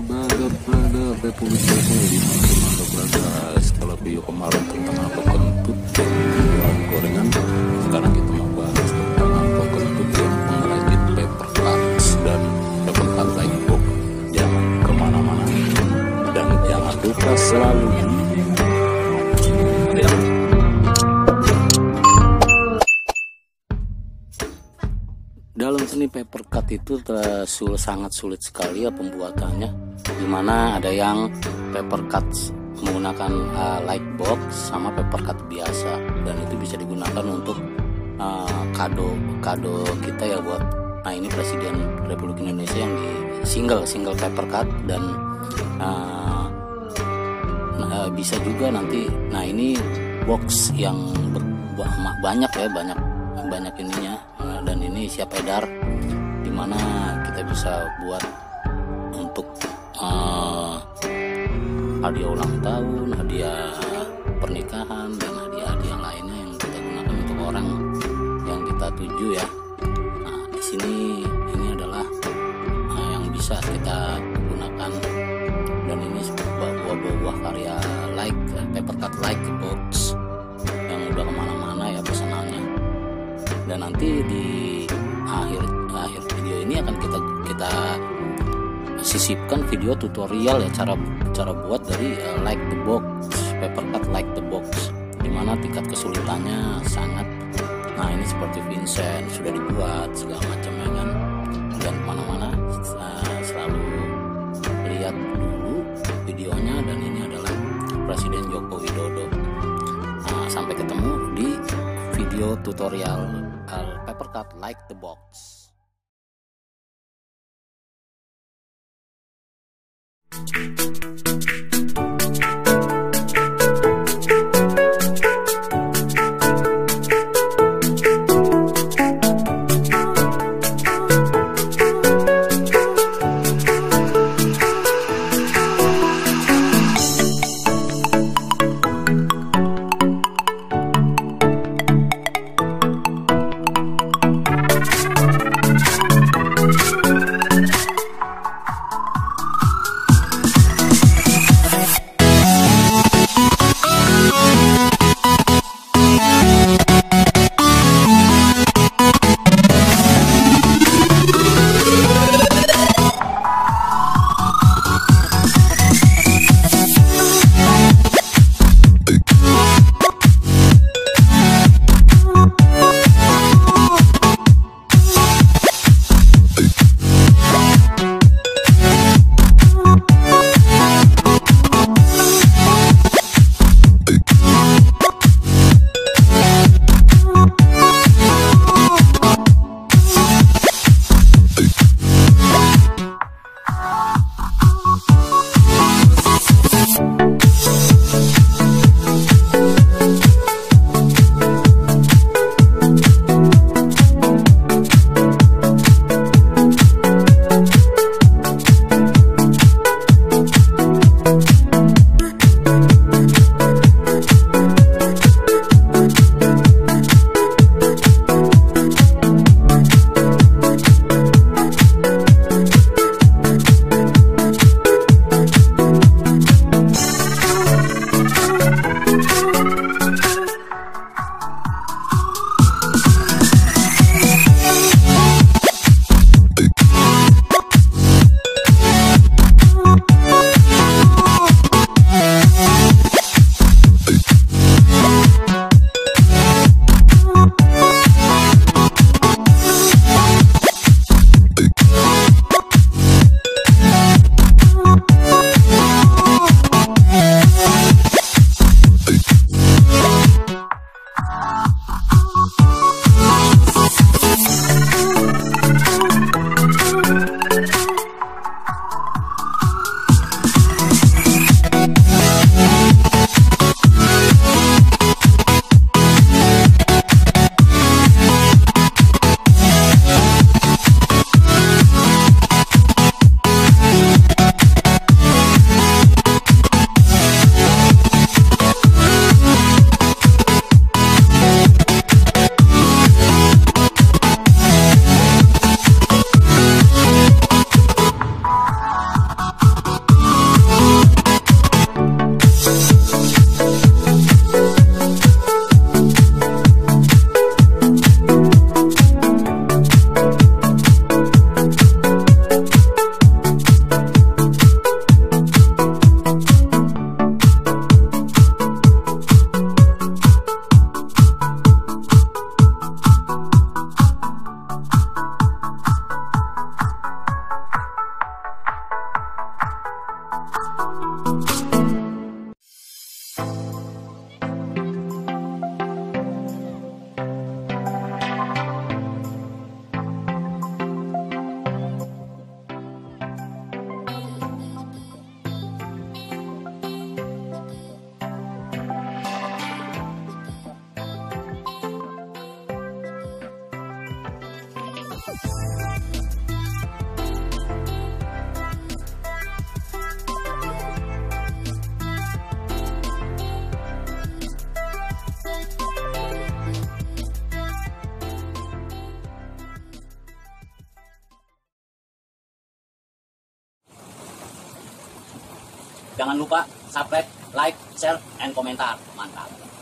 Brother Republik Indonesia. Setelah video kemarin tentang Anto Kentut yang jualan gorengan, sekarang kita mau bahas tentang Anto Kentut yang pengrajin Pappercut dan Pappercut Ligth. Jangan kemana-mana dan jangan lupa selalu dalam seni Pappercut itu sangat sulit sekali ya pembuatannya, dimana ada yang Pappercut menggunakan light box sama Pappercut biasa, dan itu bisa digunakan untuk kado kita ya buat ini Presiden Republik Indonesia yang di single Pappercut, dan bisa juga nanti ini box yang banyak ininya, dan ini siap edar, dimana kita bisa buat untuk hadiah ulang tahun, hadiah pernikahan, dan hadiah lainnya yang kita gunakan untuk orang yang kita tuju ya. Nah, di sini ini adalah yang bisa kita gunakan, dan ini buah karya Pappercut Ligth box yang udah kemana-mana ya pesanannya. Dan nanti di akhir video ini akan kita sisipkan video tutorial ya cara buat dari Pappercut Ligth box, dimana tingkat kesulitannya sangat. Nah, ini seperti Vincent sudah dibuat segala macam ya kan, dan kemana-mana selalu lihat dulu videonya. Dan ini adalah Presiden Joko Widodo. Nah, sampai ketemu di video tutorial Pappercut Ligth box. Jangan lupa subscribe, like, share, and komentar. Mantap.